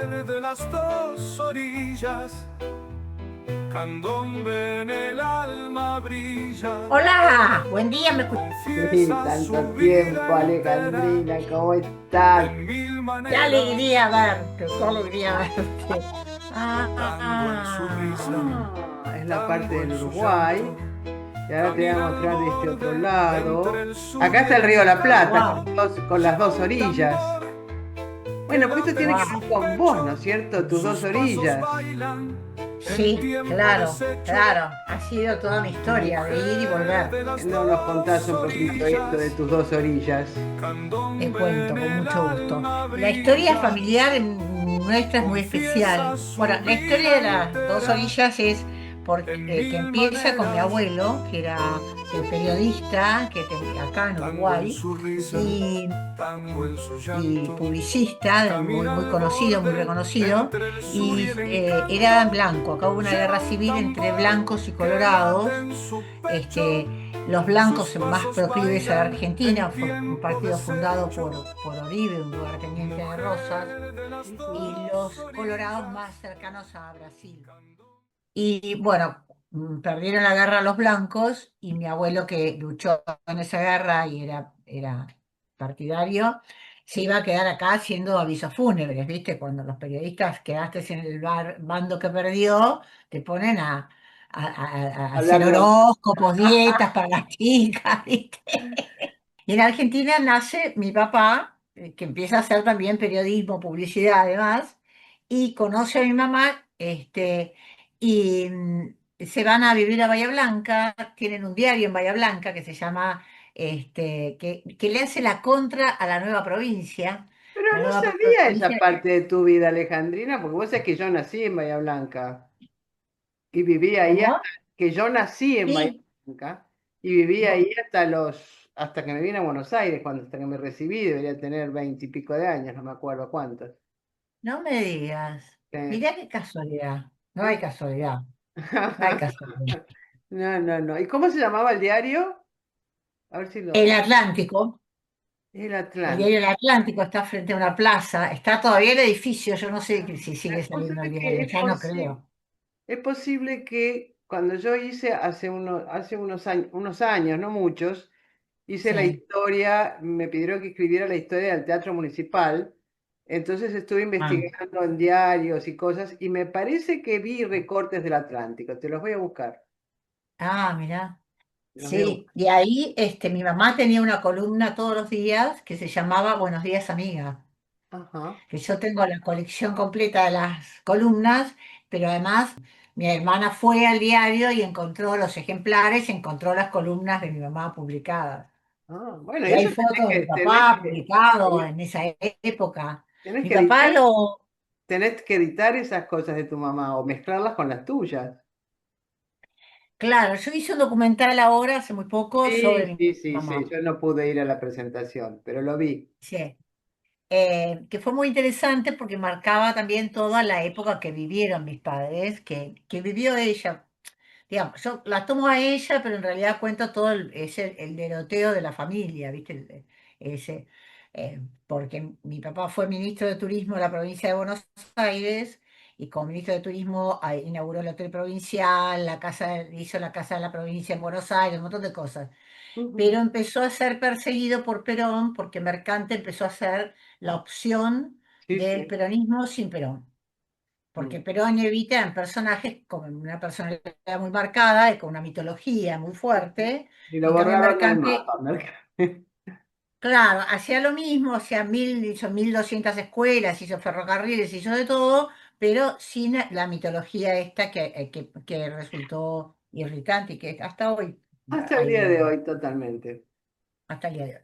de las dos orillas, candombe en el alma brilla, Hola, buen día, Sí, confiesa su tanto tiempo, vida entera Alejandrina, ¿cómo estás? en mil qué maneras, alegría verte, qué alegría verte. tango en su risa, Es la parte tango en del su Uruguay. llanto, Y ahora te voy a camina al mostrar de este otro borde entre lado. el sur Acá y está el el río La Plata, Wow, canto, con las dos el orillas. tambor que Bueno, porque da esto tiene que en ver wow. su con vos, ¿no pecho, es cierto? Tus sus dos pasos orillas. bailan en Sí, tiempo claro, deshecho. claro. Ha sido toda una historia de ir y Mujer volver. de las No nos contás dos un poquito esto de orillas, tus dos orillas. Te candombe cuento en con el mucho gusto. alma La historia brilla, familiar nuestra es muy confiesa especial. Bueno, su la historia vida de las dos entera orillas es porque, en que mil empieza con mi maneras, abuelo, que era periodista acá en tango en Uruguay, su risa, y tango en su y llanto, publicista, muy, camina muy al conocido, muy borde reconocido, entre el sur y y el era encanto, blanco. Acá hubo una lleva guerra un civil entre tambor blancos y que late colorados. en su pecho, Este, los sus blancos más pasos proclives a la bailan en Argentina, fue un tiempo partido fundado deshecho. por Oribe, un lugarteniente de Rosas, Mujer de las y dos los colorados orillas, más cercanos a Brasil. Y bueno, perdieron la guerra los blancos y mi abuelo que luchó en esa guerra y era partidario, se iba a quedar acá haciendo avisos fúnebres, ¿viste? Cuando los periodistas quedaste en el bando que perdió, te ponen a hacer Hablar de los... horóscopos, dietas para las chicas, ¿viste? Y en Argentina nace mi papá, que empieza a hacer también periodismo, publicidad además, y conoce a mi mamá, y se van a vivir a Bahía Blanca, tienen un diario en Bahía Blanca que se llama, que le hace la contra a la nueva provincia. Pero La no nueva sabía esa provincia, parte de tu vida, Alejandrina, porque vos sabés que yo nací en Bahía Blanca. Y viví ahí ¿cómo? hasta que yo nací en Bahía Sí, Blanca y viví vos- ahí hasta que me vine a Buenos Aires, hasta que me recibí, debería tener 20 y pico de años, no me acuerdo cuántos. no me digas. Eh, Mirá qué casualidad. No hay sí. casualidad, no hay casualidad. No, no, no. ¿Y cómo se llamaba el diario? A ver si El lo... Atlántico. El El Atlántico. diario El Atlántico está frente a una plaza, está todavía el edificio, yo no sé si sigue Vos saliendo el sabés que diario, ya no creo. es posible que cuando yo hice hace unos años, no muchos, hice la Sí. historia, me pidieron que escribiera la historia del Teatro Municipal, entonces estuve Ah, investigando en diarios y cosas y me parece que vi recortes del Atlántico, te los voy a buscar, Mirá. te los voy a Sí, buscar. y ahí mi mamá tenía una columna todos los días que se llamaba Buenos días, amiga. Ajá. Que yo tengo la colección completa de las columnas, pero además mi hermana fue al diario y encontró los ejemplares, encontró las columnas de mi mamá publicadas. Bueno, Y hay eso fotos de mi papá publicado en esa época. tenés Mi que papá editar, lo, tenés que editar esas cosas de tu mamá o mezclarlas con las tuyas. claro, yo hice un documental ahora hace muy poco sobre Sí, mi sí, sí, sí, mamá, yo no pude ir a la presentación, pero lo vi. sí, que fue muy interesante porque marcaba también toda la época que vivieron mis padres, que vivió ella. Digamos, yo la tomo a ella, pero en realidad cuento todo el deroteo de la familia, ¿viste? Ese, porque mi papá fue ministro de Turismo de la provincia de Buenos Aires y como ministro de Turismo inauguró el hotel provincial, hizo la casa de la provincia en Buenos Aires, un montón de cosas. Pero Ujú. empezó a ser perseguido por Perón porque Mercante empezó a ser la opción Sí, del sí. peronismo sin Perón. Porque Mm. Perón evita en personajes con una personalidad muy marcada y con una mitología muy fuerte. Y lo En cambio, borraron del Mercante, mapa. claro, hacía lo mismo, hizo 1200 escuelas, hizo ferrocarriles, hizo de todo, pero sin la mitología esta que resultó irritante y que hasta hoy Hasta el día hay, de hoy, totalmente. hasta el día de hoy.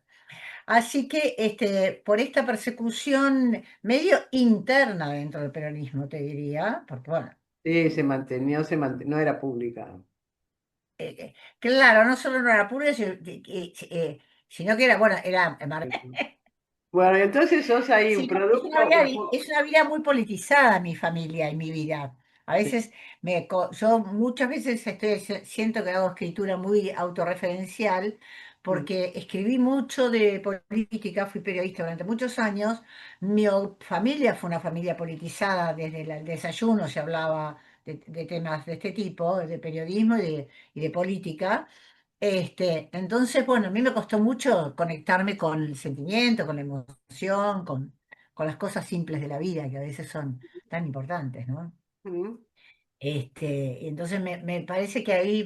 Así que por esta persecución medio interna dentro del peronismo, te diría, porque bueno, Sí, no era pública. claro, no solo no era pura, sino que era, bueno, era Bueno, entonces sos ahí un sí, producto, es una vida muy politizada mi familia y mi vida. A Sí. veces yo muchas veces siento que hago escritura muy autorreferencial Mm, porque escribí mucho de política, fui periodista durante muchos años, familia fue una familia politizada, desde el desayuno se hablaba de temas de este tipo, de periodismo y de política. Entonces, bueno, a mí me costó mucho conectarme con el sentimiento, con la emoción, con las cosas simples de la vida, que a veces son tan importantes, ¿no? mm. Y entonces me parece que ahí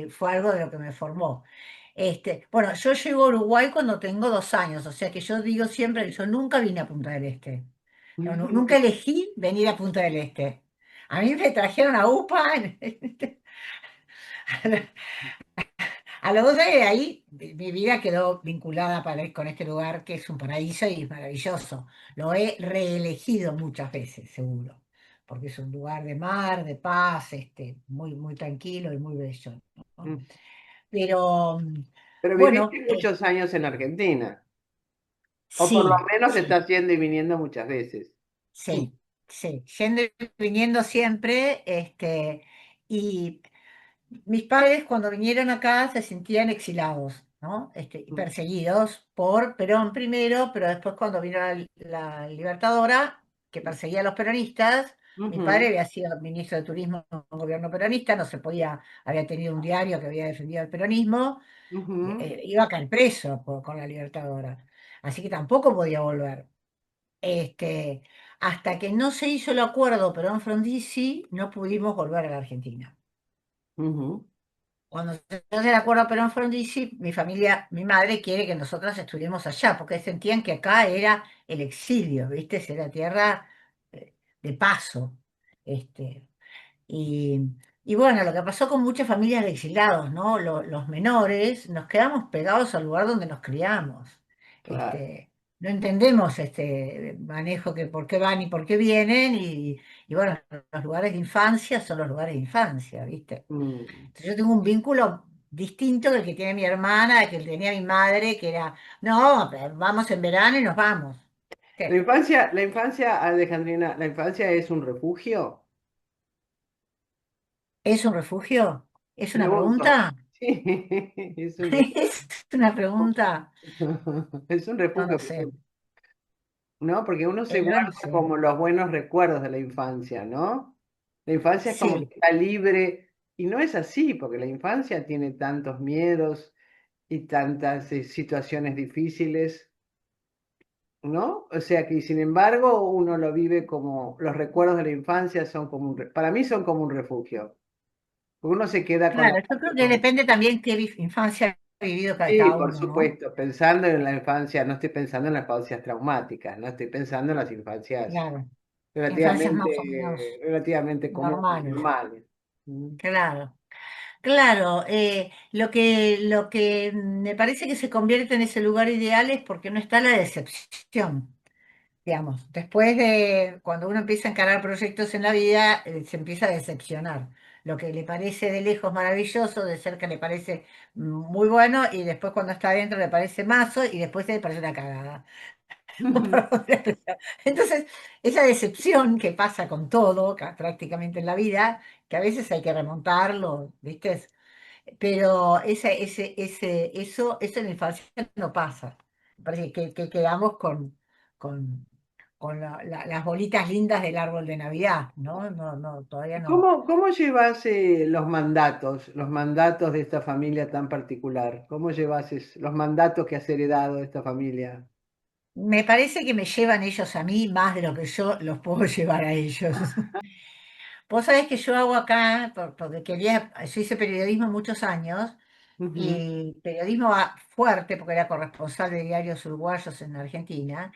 fue algo de lo que me formó. Bueno, yo llego a Uruguay cuando tengo 2 años, o sea que yo digo siempre que yo nunca vine a Punta del Este. No, nunca elegí venir a Punta del Este. A mí me trajeron a UPA. A los 2 años de ahí, mi vida quedó vinculada con este lugar que es un paraíso y es maravilloso. Lo he reelegido muchas veces, seguro, porque es un lugar de mar, de paz, muy, muy tranquilo y muy bello, ¿no? Mm. Pero, Pero bueno, viviste muchos años en Argentina, o por lo sí, menos sí, estás yendo y viniendo muchas veces. sí, sí, yendo y viniendo siempre, y mis padres cuando vinieron acá se sentían exilados, ¿no? Y Mm, perseguidos por Perón primero, pero después cuando vino la Libertadora, que perseguía a los peronistas, mi padre ujú, había sido ministro de Turismo en un gobierno peronista, no se podía, había tenido un diario que había defendido el peronismo, ujú, iba a caer preso con la Libertadora, así que tampoco podía volver. Este, Hasta que no se hizo el acuerdo Perón-Frondizi, no pudimos volver a la Argentina. ujú. Cuando se hace el acuerdo Perón-Frondizi, mi familia, mi madre quiere que nosotras estudiemos allá, porque sentían que acá era el exilio, ¿viste? Era tierra de paso. Este, y, y bueno, lo que pasó con muchas familias de exilados, ¿no? Los menores nos quedamos pegados al lugar donde nos criamos. Claro. No entendemos este manejo que por qué van y por qué vienen, y bueno, los lugares de infancia son los lugares de infancia, ¿viste? Mm. Entonces yo tengo un vínculo distinto del que tiene mi hermana, que tenía mi madre, que era, no, vamos en verano y nos vamos. ¿Qué? La infancia, Alejandrina, la infancia es un refugio. ¿Es un refugio? ¿Es una Pregunto. pregunta? Sí, es un Es una pregunta, es un no refugio, lo sé, ¿no? Porque uno se no lo guarda sé. como los buenos recuerdos de la infancia, ¿no? La infancia es como que Sí, está libre y no es así, porque la infancia tiene tantos miedos y tantas situaciones difíciles, ¿no? O sea que sin embargo uno lo vive como los recuerdos de la infancia son como para mí son como un refugio. Uno se queda con claro, yo creo que con- depende también qué infancia ha vivido Sí, cada por uno, ¿no? supuesto, pensando en la infancia, no estoy pensando en las infancias traumáticas, no estoy pensando en las infancias Claro, infancias más o relativamente, menos relativamente comunes y normales, normales. Mm. claro. Claro, lo que me parece que se convierte en ese lugar ideal es porque no está la decepción, digamos. Después de cuando uno empieza a encarar proyectos en la vida, se empieza a decepcionar. Lo que le parece de lejos maravilloso, de cerca le parece muy bueno, y después cuando está adentro le parece mazo, y después le parece una cagada. Perdón la expresión. Entonces, esa decepción que pasa con todo, prácticamente en la vida, que a veces hay que remontarlo, ¿viste? Pero eso en la infancia no pasa. Me parece que quedamos con las bolitas lindas del árbol de Navidad, ¿no? No, no, todavía no. ¿Cómo llevas los mandatos de esta familia tan particular? ¿Cómo llevas los mandatos que has heredado de esta familia? Me parece que me llevan ellos a mí más de lo que yo los puedo llevar a ellos. Vos sabés que yo hago acá, porque yo hice periodismo muchos años, Ujú, y periodismo fuerte, porque era corresponsal de diarios uruguayos en Argentina.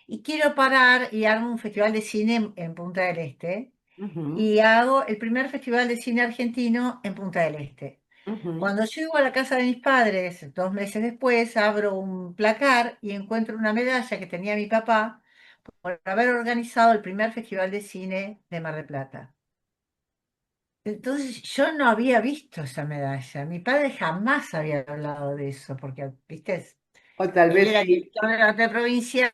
Y quiero parar y armo un festival de cine en Punta del Este. ujú, Y hago el primer festival de cine argentino en Punta del Este. ujú. Cuando llego a la casa de mis padres, 2 meses después, abro un placar y encuentro una medalla que tenía mi papá por haber organizado el primer festival de cine de Mar del Plata. Entonces yo no había visto esa medalla. Mi padre jamás había hablado de eso, porque, viste, O tal él vez era sí. director del arte provincial,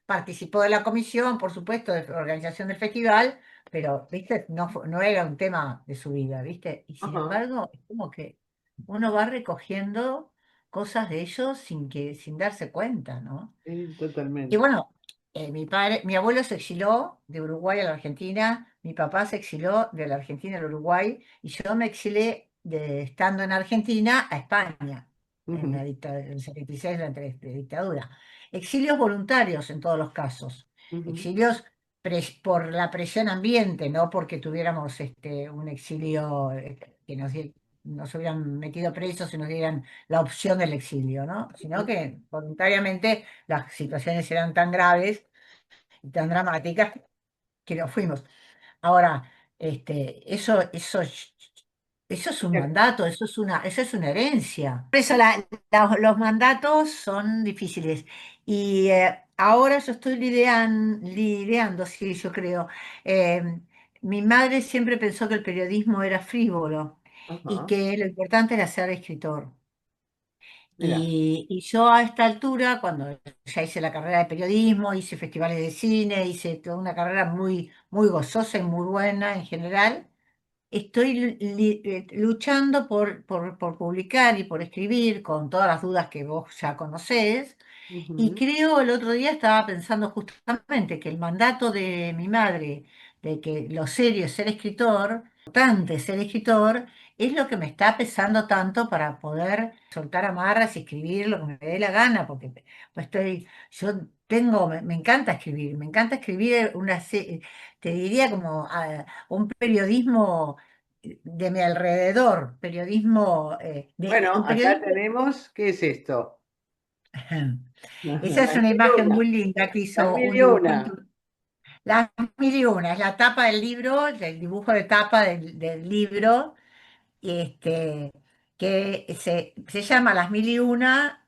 participó de la comisión, por supuesto, de organización del festival, pero, viste, no era un tema de su vida, viste. Y sin Ajá. embargo, es como que. uno va recogiendo cosas de ellos sin darse cuenta, ¿no? Sí, Y totalmente. bueno, mi abuelo se exiló de Uruguay a la Argentina, mi papá se exiló de la Argentina al Uruguay y yo me exilé estando en Argentina a España Ujú, en el 76 de dictadura. Exilios voluntarios en todos los casos, ujú, exilios por la presión ambiente, no porque tuviéramos un exilio que nos hubieran metido presos y nos dieran la opción del exilio, ¿no? Sino que voluntariamente las situaciones eran tan graves y tan dramáticas que nos fuimos. Ahora, eso es un ujú. mandato, eso es una herencia. Por eso los mandatos son difíciles. Y ahora yo estoy lidiando, sí, yo creo. Mi madre siempre pensó que el periodismo era frívolo y Ajá, que lo importante era ser escritor. mira. Y yo a esta altura, cuando ya hice la carrera de periodismo, hice festivales de cine, hice toda una carrera muy, muy gozosa y muy buena en general, estoy luchando por publicar y por escribir con todas las dudas que vos ya conocés. Y Ujú, creo, el otro día estaba pensando justamente que el mandato de mi madre, de que lo serio es ser escritor, importante ser escritor, es lo que me está pesando tanto para poder soltar amarras y escribir lo que me dé la gana, porque me encanta escribir, te diría como un periodismo de mi alrededor, bueno, un acá periodismo. tenemos, ¿qué es esto? Esa es Las una mil y imagen una. muy linda que Las hizo mil un y una. dibujante. Las mil y una, es la tapa del libro, el dibujo de tapa del libro, este, se llama Las Mil y Una,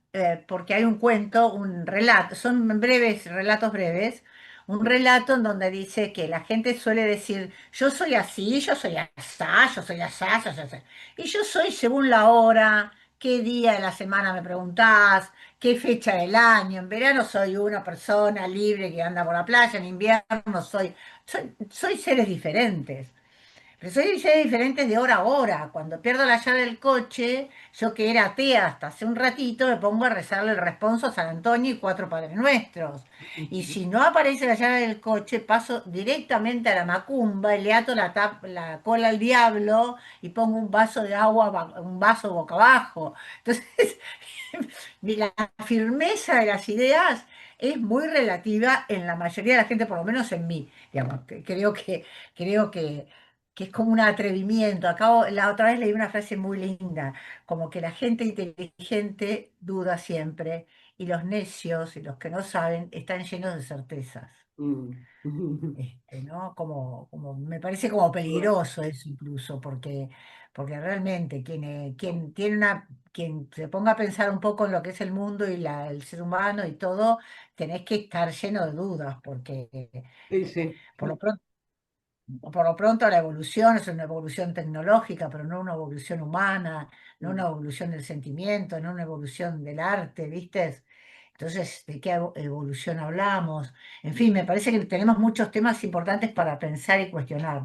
porque hay un cuento, un relato, son breves, relatos breves, un relato en donde dice que la gente suele decir, yo soy así, yo soy asá, yo soy asá, yo soy asá. Y yo soy según la hora, qué día de la semana me preguntás, qué fecha del año. En verano soy una persona libre que anda por la playa, en invierno soy seres diferentes. Pero soy seres diferentes de hora a hora. Cuando pierdo la llave del coche, yo que era atea hasta hace un ratito, me pongo a rezarle el responso a San Antonio y cuatro Padres Nuestros. Y si no aparece la llave del coche, paso directamente a la macumba y le ato la cola al diablo y pongo un vaso de agua, un vaso boca abajo. Entonces, la firmeza de las ideas es muy relativa en la mayoría de la gente, por lo menos en mí. Digamos, creo que es como un atrevimiento. La otra vez leí una frase muy linda, como que la gente inteligente duda siempre y los necios y los que no saben están llenos de certezas. Mm. ¿No? Como me parece como peligroso eso incluso, porque realmente quien se ponga a pensar un poco en lo que es el mundo y el ser humano y todo, tenés que estar lleno de dudas, porque Sí, sí. por lo pronto por lo pronto la evolución es una evolución tecnológica, pero no una evolución humana, no una Mm. evolución del sentimiento, no una evolución del arte, ¿viste? Entonces, ¿de qué evolución hablamos? En fin, me parece que tenemos muchos temas importantes para pensar y cuestionar.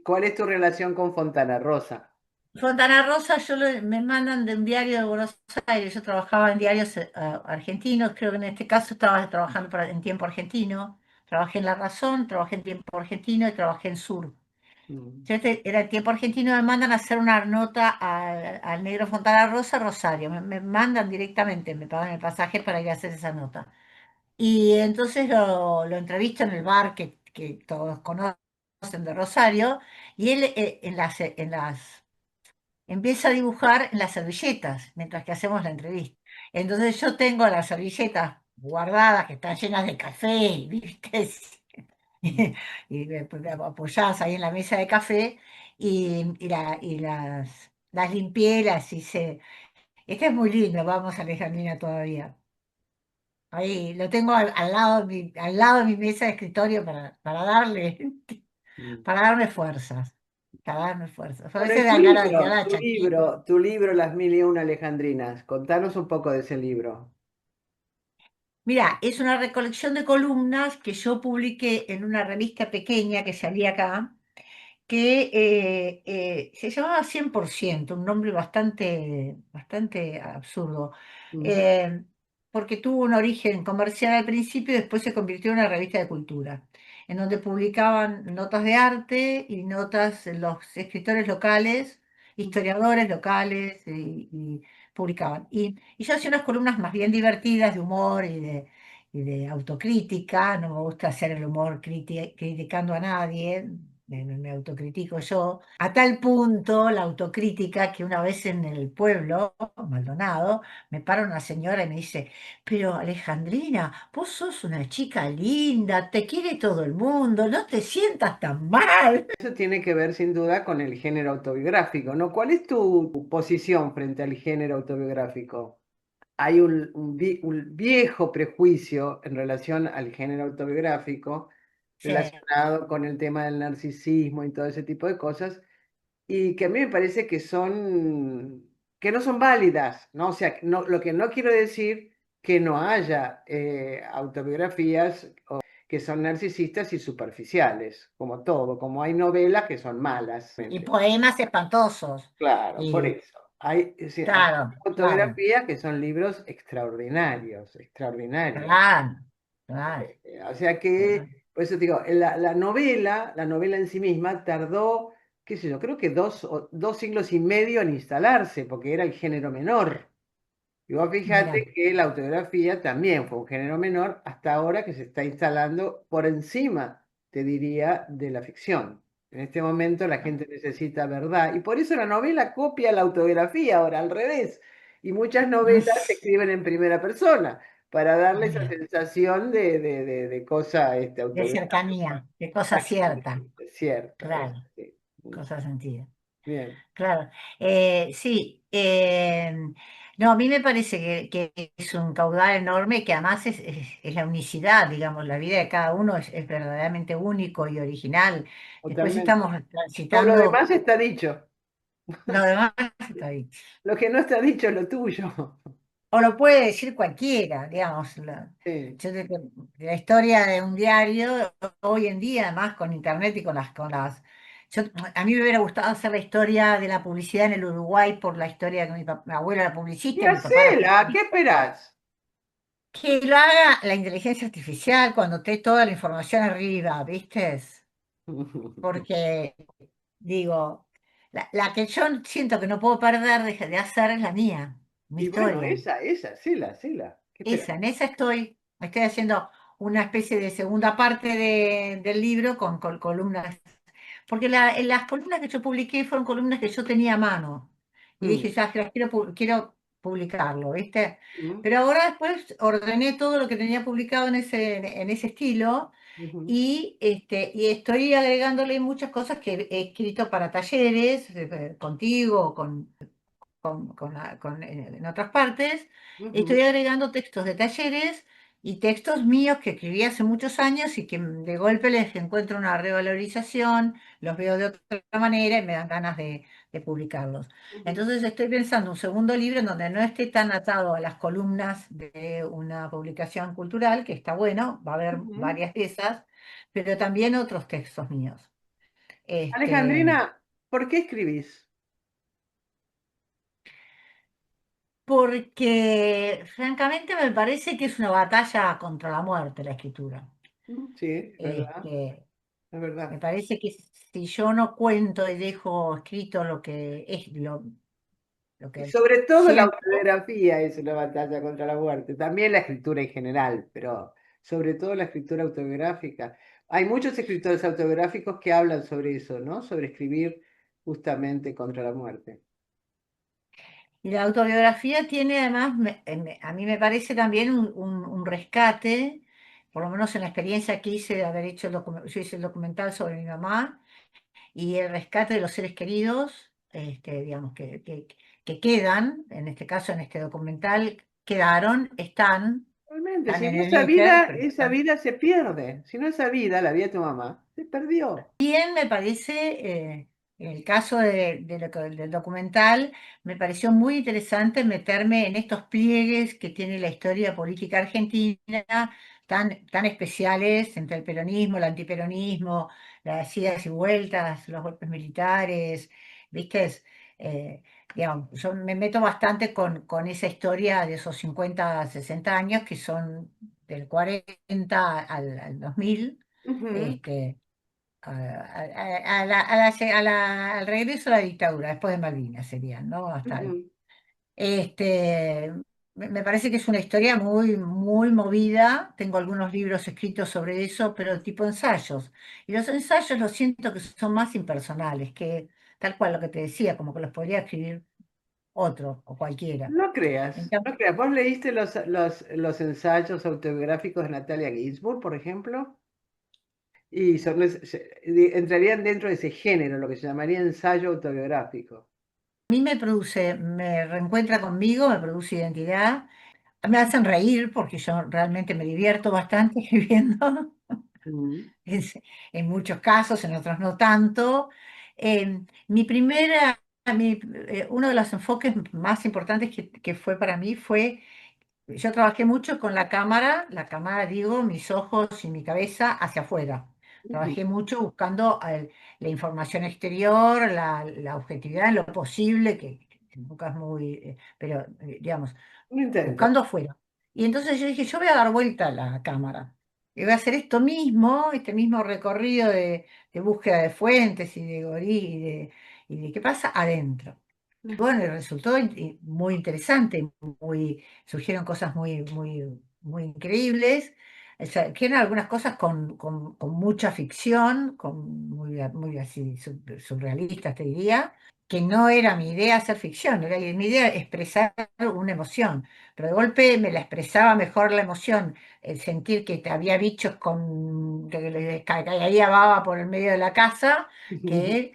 ¿Cuál es tu relación con Fontana Rosa? Fontana Rosa, me mandan de un diario de Buenos Aires, yo trabajaba en diarios argentinos, creo que en este caso estaba trabajando en Tiempo Argentino, trabajé en La Razón, trabajé en Tiempo Argentino y trabajé en Sur. Mm, Yo era el Tiempo Argentino, me mandan a hacer una nota al negro Fontana Rosa, Rosario. Me mandan directamente, me pagan el pasaje para ir a hacer esa nota. Y entonces lo entrevisto en el bar que todos conocen de Rosario, y él empieza a dibujar en las servilletas mientras que hacemos la entrevista. Entonces yo tengo las servilletas guardadas que están llenas de café, ¿viste? mm, Pues, apoyadas ahí en la mesa de café las limpié, las hice. Este es muy lindo, vamos Alejandrina todavía. Ahí lo tengo al lado de mi mesa de escritorio mm. para darme fuerzas, para darme fuerzas. A Bueno, veces y tu dan ganas de tirar libro, la chaqueta. tu libro, Las Mil y Una Alejandrinas. Contanos un poco de ese libro. Mira, es una recolección de columnas que yo publiqué en una revista pequeña que salía acá, que se llamaba 100%, un nombre bastante absurdo, Ujú. eh, porque tuvo un origen comercial al principio y después se convirtió en una revista de cultura, en donde publicaban notas de arte y notas los escritores locales, historiadores locales, y publicaban. Y yo hacía unas columnas más bien divertidas de humor y de autocrítica. No me gusta hacer el humor criticando a nadie, me autocritico yo, a tal punto la autocrítica que una vez en el pueblo, Maldonado, me para una señora y me dice: pero Alejandrina, vos sos una chica linda, te quiere todo el mundo, no te sientas tan mal. Eso tiene que ver sin duda con el género autobiográfico, ¿no? ¿Cuál es tu posición frente al género autobiográfico? Hay un viejo prejuicio en relación al género autobiográfico Sí, relacionado con el tema del narcisismo y todo ese tipo de cosas, y que a mí me parece que no son válidas, ¿no? O sea, no, lo que no quiero decir que no haya autobiografías que son narcisistas y superficiales, como todo, como hay novelas que son malas. y poemas espantosos. Claro, por Y eso. Hay, es decir, hay claro, claro, fotografías que son libros extraordinarios, extraordinarios. claro, claro, O sea claro. que, por eso te digo, la novela en sí misma tardó, qué sé yo, creo que 2 siglos y medio en instalarse, porque era el género menor. Y vos Mira, fíjate que la autografía también fue un género menor hasta ahora que se está instalando por encima, te diría, de la ficción. En este momento la gente necesita verdad y por eso la novela copia la autografía, ahora al revés. Y muchas novelas se escriben en primera persona para darle esa mira, sensación de cosa de autobiográfica. cercanía, de cosa cierta, Exactamente, es cierto, es claro, así. cosa sentida. Bien, Claro, sí. No, a mí me parece que es un caudal enorme, que además es la unicidad, digamos, la vida de cada uno es verdaderamente único y original. Después totalmente. estamos Todo lo transitando, demás está dicho. lo demás está ahí. Lo que no está dicho es lo tuyo. O lo puede decir cualquiera, digamos. Sí, Yo la historia de un diario, hoy en día, además con internet y a mí me hubiera gustado hacer la historia de la publicidad en el Uruguay por la historia de que mi abuela era y publicista y mi papá era hacela, ¿qué periodista. esperás? Que lo haga la inteligencia artificial cuando esté toda la información arriba, ¿viste? Porque, digo, la que yo siento que no puedo perder de hacer es la mía, mi Y bueno, historia. esa, hacela. ¿Qué esperás? En esa estoy haciendo una especie de segunda parte del libro con columnas, porque en las columnas que yo publiqué fueron columnas que yo tenía a mano, y Mm, dije: ya, que las quiero publicarlo, ¿viste? mm, Pero ahora después ordené todo lo que tenía publicado en ese estilo, ujú, y estoy agregándole muchas cosas que he escrito para talleres, contigo, en otras partes. ujú, Estoy agregando textos de talleres y textos míos que escribí hace muchos años y que de golpe les encuentro una revalorización, los veo de otra manera y me dan ganas de publicarlos. ujú, Entonces estoy pensando un segundo libro en donde no esté tan atado a las columnas de una publicación cultural, que está bueno, va a haber ujú. varias de esas, pero también otros textos míos. Este, Alejandrina, ¿por qué escribís? Porque francamente me parece que es una batalla contra la muerte la escritura. Sí, es verdad, Este, es Me verdad. parece que si yo no cuento y dejo escrito lo que es lo Y que sobre todo la siento, autobiografía es una batalla contra la muerte, también la escritura en general, pero sobre todo la escritura autobiográfica. Hay muchos escritores autobiográficos que hablan sobre eso, ¿no? Sobre escribir justamente contra la muerte. y la autobiografía tiene además, a mí me parece también un rescate, por lo menos en la experiencia que hice de haber hecho yo hice el documental sobre mi mamá, y el rescate de los seres queridos, digamos, que quedan, en este caso, en este documental, quedaron, Realmente, están si en no el éter, pero esa están. vida se pierde. Si no esa vida, la vida de tu mamá, se perdió. Bien, me parece, en el caso del documental, me pareció muy interesante meterme en estos pliegues que tiene la historia política argentina, tan especiales entre el peronismo, el antiperonismo, las idas y vueltas, los golpes militares, ¿viste? Eh, digamos, yo me meto bastante con esa historia de esos 50 60 años que son del 40 al 2000, Ujú, este, al regreso a la dictadura, después de Malvinas serían, ¿no? Hasta ahí. ujú. Me parece que es una historia muy, muy movida. Tengo algunos libros escritos sobre eso, pero tipo ensayos. Y los ensayos los siento que son más impersonales, que tal cual lo que te decía, como que los podría escribir otro o cualquiera. No En creas, no cambio, creas. ¿Vos leíste los ensayos autobiográficos de Natalia Ginzburg, por ejemplo? Y entrarían dentro de ese género, lo que se llamaría ensayo autobiográfico. a mí me reencuentra conmigo, me produce identidad, me hacen reír porque yo realmente me divierto bastante escribiendo. Mm, es- en muchos casos, en otros no tanto. Mi primera, uno de los enfoques más importantes que fue para mí fue, yo trabajé mucho con la cámara digo, mis ojos y mi cabeza hacia afuera. ujú. Trabajé mucho buscando la información exterior, la objetividad en lo posible, que nunca es muy, pero digamos, Un intento. buscando afuera. Y entonces yo dije, yo voy a dar vuelta a la cámara. Y voy a hacer esto mismo, este mismo recorrido de búsqueda de fuentes y de y de qué pasa adentro. Y bueno, y resultó muy interesante, surgieron cosas muy, muy, muy increíbles. O sea, que eran algunas cosas con mucha ficción, muy así surrealistas, te diría, que no era mi idea hacer ficción, era mi idea expresar una emoción, pero de golpe me la expresaba mejor la emoción, el sentir que había bichos que les caía baba por el medio de la casa, que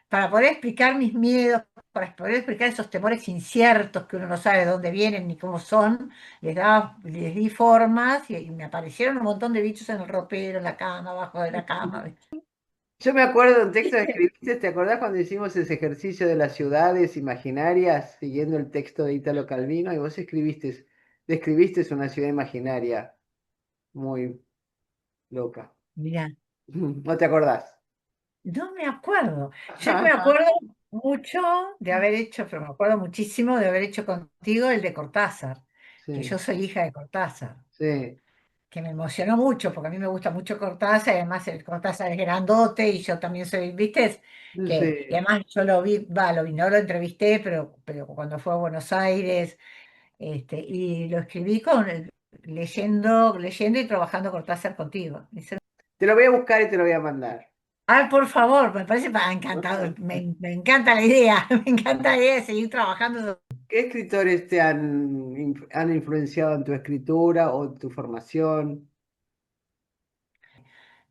para poder explicar mis miedos, para poder explicar esos temores inciertos que uno no sabe de dónde vienen ni cómo son, les di formas y me aparecieron un montón de bichos en el ropero, en la cama, abajo de la cama. Yo me acuerdo de un texto que escribiste, ¿te acordás cuando hicimos ese ejercicio de las ciudades imaginarias, siguiendo el texto de Italo Calvino? Y vos describiste una ciudad imaginaria muy loca. Mira, ¿No te acordás? no me acuerdo. Yo me acuerdo mucho de haber hecho, pero me acuerdo muchísimo de haber hecho contigo el de Cortázar, que yo Sí, soy hija de Cortázar, sí, que me emocionó mucho, porque a mí me gusta mucho Cortázar, y además el Cortázar es grandote y yo también soy, ¿viste? Y sí. además yo no lo entrevisté, pero cuando fue a Buenos Aires, y lo escribí leyendo y trabajando Cortázar contigo. Te lo voy a buscar y te lo voy a mandar. Ay, por favor, me parece encantado, me encanta la idea, me encanta la idea de seguir trabajando. ¿Qué escritores han influenciado en tu escritura o tu formación?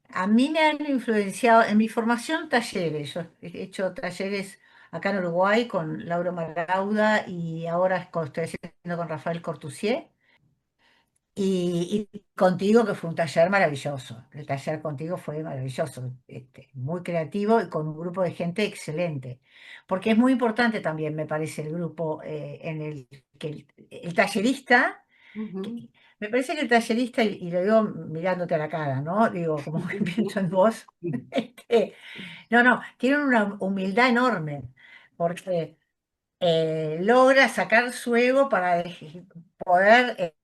A mí me han influenciado en mi formación talleres. Yo he hecho talleres acá en Uruguay con Lauro Marauda y ahora estoy haciendo con Rafael Cortusier. Y contigo, que fue un taller maravilloso. El taller contigo fue maravilloso, muy creativo y con un grupo de gente excelente. Porque es muy importante también, me parece, el grupo en el que el tallerista. Ujú. Me parece que el tallerista, y lo digo mirándote a la cara, ¿no? Digo, como que pienso en vos. No, no, tienen una humildad enorme, porque logra sacar su ego para poder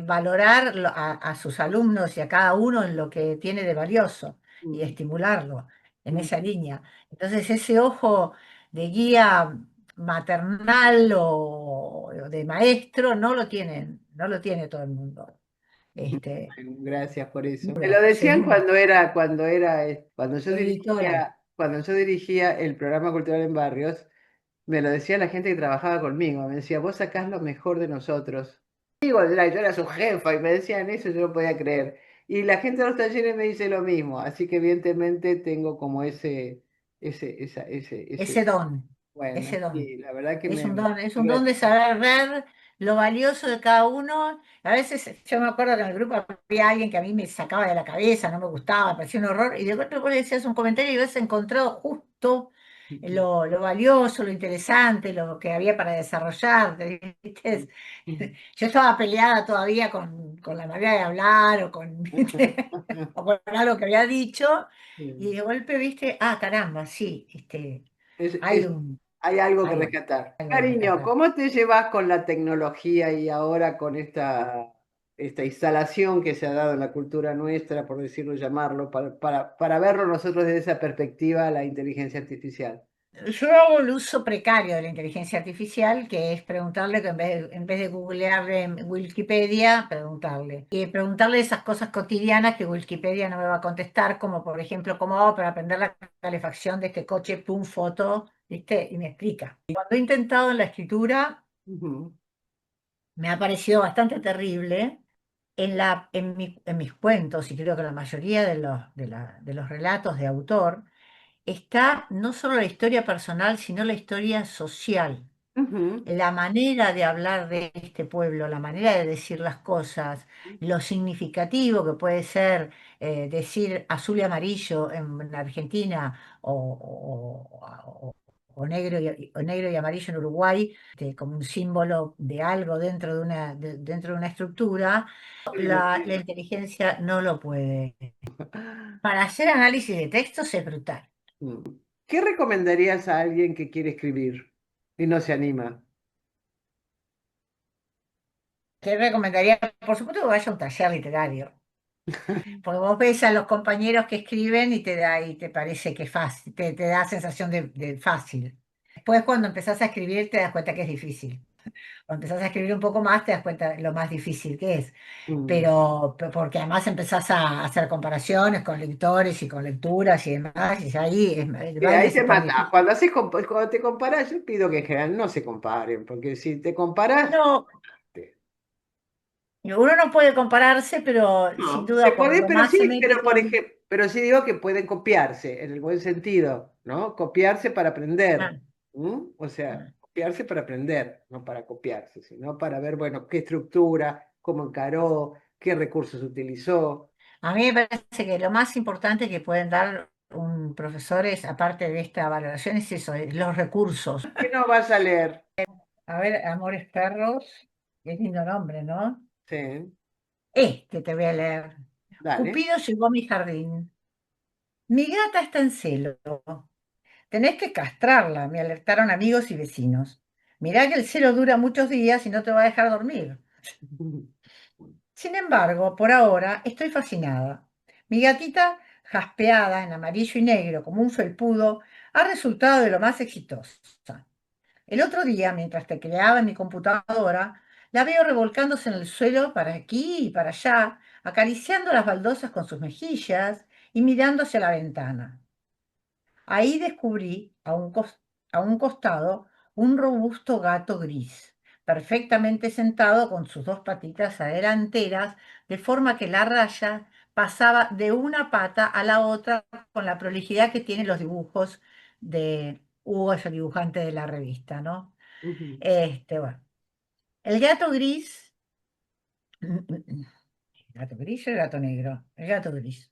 valorar a sus alumnos y a cada uno en lo que tiene de valioso y estimularlo en esa línea. Entonces, ese ojo de guía maternal o de maestro no lo tiene todo el mundo. Este, Gracias por eso. Me lo seguro, decían seguro. Editora. cuando yo dirigía el programa cultural en barrios, me lo decía la gente que trabajaba conmigo. Me decía, vos sacás lo mejor de nosotros. Digo, yo era su jefa y me decían eso, yo no podía creer. Y la gente de los talleres me dice lo mismo, así que evidentemente tengo como Ese don, bueno, ese don. sí, la verdad que Es un don de gratifica. saber ver lo valioso de cada uno. A veces yo me acuerdo que en el grupo había alguien que a mí me sacaba de la cabeza, no me gustaba, me parecía un horror, y de golpe vos le decías un comentario y habías encontrado justo lo valioso, lo interesante, lo que había para desarrollar, ¿viste? Yo estaba peleada todavía con la manera de hablar o con, ¿viste? O con algo que había dicho, y de golpe, ¿viste? Ah, caramba, sí, Es, hay es- un, hay algo que hay rescatar. algo que Cariño, rescatar. ¿cómo te llevas con la tecnología y ahora con esta instalación que se ha dado en la cultura nuestra, por decirlo, llamarlo, para verlo nosotros desde esa perspectiva, la inteligencia artificial? Yo hago el uso precario de la inteligencia artificial, que es preguntarle que en vez de googlear en Wikipedia, preguntarle. Y preguntarle esas cosas cotidianas que Wikipedia no me va a contestar, como por ejemplo, cómo hago para aprender la calefacción de este coche, pum, foto, ¿viste? Y me explica. Cuando he intentado en la escritura, Ujú, me ha parecido bastante terrible. En mis cuentos, y creo que la mayoría de los relatos de autor, está no solo la historia personal, sino la historia social, ujú, la manera de hablar de este pueblo, la manera de decir las cosas, lo significativo que puede ser decir azul y amarillo en Argentina o negro y amarillo en Uruguay, como un símbolo de algo dentro de una estructura, la inteligencia no lo puede. Para hacer análisis de textos es brutal. mm. ¿Qué recomendarías a alguien que quiere escribir y no se anima? ¿Qué recomendaría? Por supuesto que vaya a un taller literario, porque vos ves a los compañeros que escriben y te parece que es fácil, te da sensación de fácil. Después cuando empezás a escribir te das cuenta que es difícil. Cuando empezás a escribir un poco más te das cuenta de lo más difícil que es. Mm. Pero porque además empezás a hacer comparaciones con lectores y con lecturas y demás, y ahí el baile Ahí se te pone mata. difícil. Cuando te comparas, yo pido que en general no se comparen, porque si te comparas, No, uno no puede compararse, pero sin no, se duda puede, cuando pero más se sí, mete pero por con... ejemplo, pero sí digo que pueden copiarse, en el buen sentido, ¿no? Copiarse para aprender, Ah, ¿m? O sea, ah. copiarse para aprender, no para copiarse, sino para ver, bueno, qué estructura, cómo encaró, qué recursos utilizó. A mí me parece que lo más importante que pueden dar un profesor es, aparte de esta valoración, es eso, los recursos. ¿Qué no vas a leer? A ver, Amores Perros, qué lindo nombre, ¿no? Sí, Te voy a leer. dale. Cupido llegó a mi jardín. Mi gata está en celo. Tenés que castrarla, me alertaron amigos y vecinos. Mirá que el celo dura muchos días y no te va a dejar dormir. Sin embargo, por ahora estoy fascinada. Mi gatita, jaspeada en amarillo y negro como un felpudo, ha resultado de lo más exitosa. El otro día, mientras tecleaba en mi computadora, la veo revolcándose en el suelo para aquí y para allá, acariciando las baldosas con sus mejillas y mirando hacia la ventana. Ahí descubrí a un costado un robusto gato gris, perfectamente sentado con sus dos patitas adelanteras, de forma que la raya pasaba de una pata a la otra con la prolijidad que tienen los dibujos de Hugo, es el dibujante de la revista, ¿no? Ujú. Bueno, el gato gris, ¿el gato gris o el gato negro? El gato gris.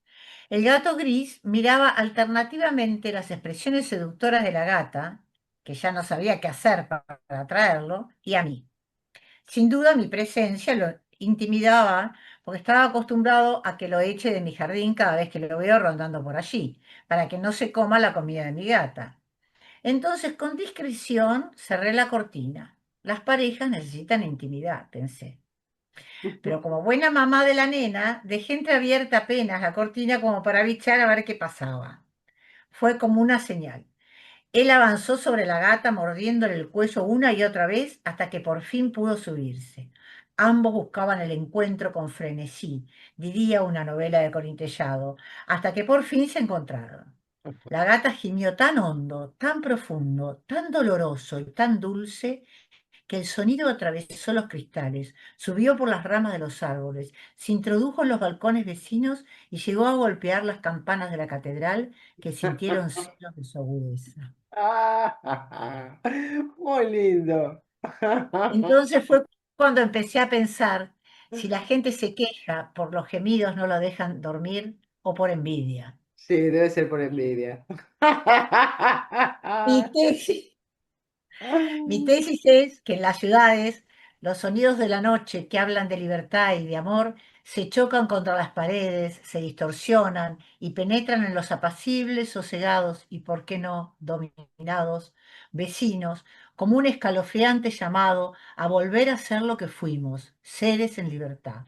El gato gris miraba alternativamente las expresiones seductoras de la gata, que ya no sabía qué hacer para atraerlo, y a mí. Sin duda mi presencia lo intimidaba porque estaba acostumbrado a que lo eche de mi jardín cada vez que lo veo rondando por allí, para que no se coma la comida de mi gata. Entonces, con discreción, cerré la cortina. Las parejas necesitan intimidad, pensé. Pero como buena mamá de la nena, dejé entreabierta apenas la cortina como para bichar a ver qué pasaba. Fue como una señal. Él avanzó sobre la gata, mordiéndole el cuello una y otra vez hasta que por fin pudo subirse. Ambos buscaban el encuentro con frenesí, diría una novela de Corintellado, hasta que por fin se encontraron. La gata gimió tan hondo, tan profundo, tan doloroso y tan dulce que el sonido atravesó los cristales, subió por las ramas de los árboles, se introdujo en los balcones vecinos y llegó a golpear las campanas de la catedral que sintieron celos de su agudeza. Muy lindo. Entonces fue cuando empecé a pensar si la gente se queja por los gemidos no lo dejan dormir o por envidia. Sí, debe ser por envidia. Mi Ah, tesis, mi ah. tesis es que en las ciudades los sonidos de la noche que hablan de libertad y de amor se chocan contra las paredes, se distorsionan y penetran en los apacibles, sosegados y, por qué no, dominados vecinos, como un escalofriante llamado a volver a ser lo que fuimos, seres en libertad.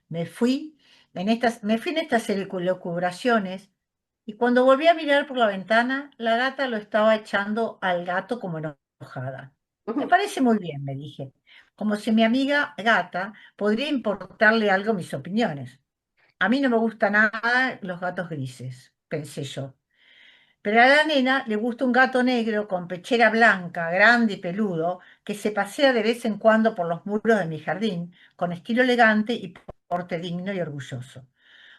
Me fui me fui en estas elucubraciones y cuando volví a mirar por la ventana, la gata lo estaba echando al gato como enojada. Me parece muy bien, me dije, como si mi amiga gata podría importarle algo mis opiniones. A mí no me gustan nada los gatos grises, pensé yo. Pero a la nena le gusta un gato negro con pechera blanca, grande y peludo, que se pasea de vez en cuando por los muros de mi jardín, con estilo elegante y porte digno y orgulloso.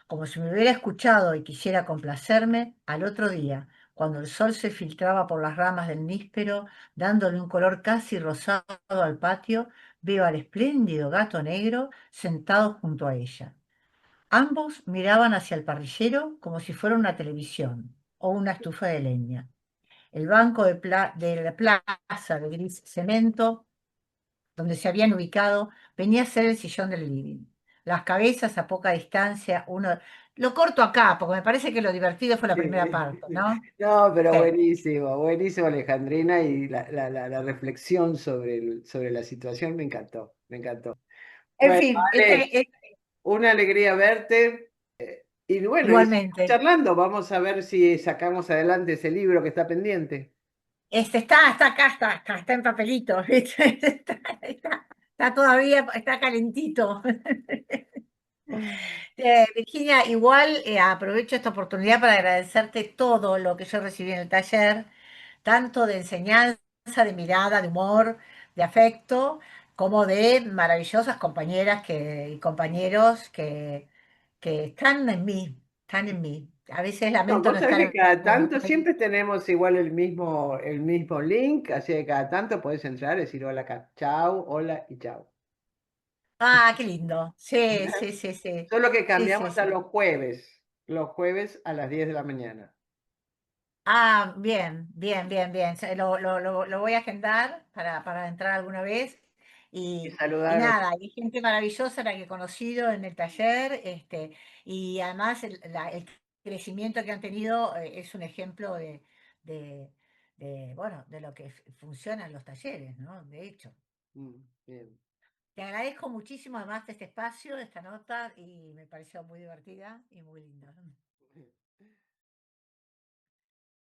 Como si me hubiera escuchado y quisiera complacerme, al otro día, cuando el sol se filtraba por las ramas del níspero, dándole un color casi rosado al patio, veo al espléndido gato negro sentado junto a ella. Ambos miraban hacia el parrillero como si fuera una televisión o una estufa de leña. El banco de la plaza de gris cemento, donde se habían ubicado, venía a ser el sillón del living. Las cabezas a poca distancia, uno... Lo corto acá, porque me parece que lo divertido fue la Sí. primera parte, ¿no? No, pero Sí. buenísimo, buenísimo, Alejandrina, y la reflexión sobre la situación me encantó, me encantó. En Bueno, fin, Ale, una alegría verte. Y bueno, y seguimos igualmente. charlando, vamos a ver si sacamos adelante ese libro que está pendiente. Está acá, está en papelito, ¿viste? Está todavía, está calentito. Virginia, igual aprovecho esta oportunidad para agradecerte todo lo que yo recibí en el taller, tanto de enseñanza, de mirada, de humor, de afecto, como de maravillosas compañeras y compañeros que están en mí, están en mí. A veces No, lamento vos no sabés estar que cada en tanto siempre tenemos igual el mismo link, así que cada tanto podés entrar y decir hola acá, chau, hola y chau. Ah, qué lindo. Sí, sí, sí, sí. Solo que Sí, sí, cambiamos a sí. los jueves a las 10 de la mañana. Ah, bien, bien, bien, bien. Lo voy a agendar para entrar alguna vez. Y Y saludar. nada, hay gente maravillosa la que he conocido en el taller, y además el crecimiento que han tenido es un ejemplo de, bueno, de lo que funcionan los talleres, ¿no? De hecho. Bien. Te agradezco muchísimo además de este espacio, de esta nota, y me pareció muy divertida y muy linda.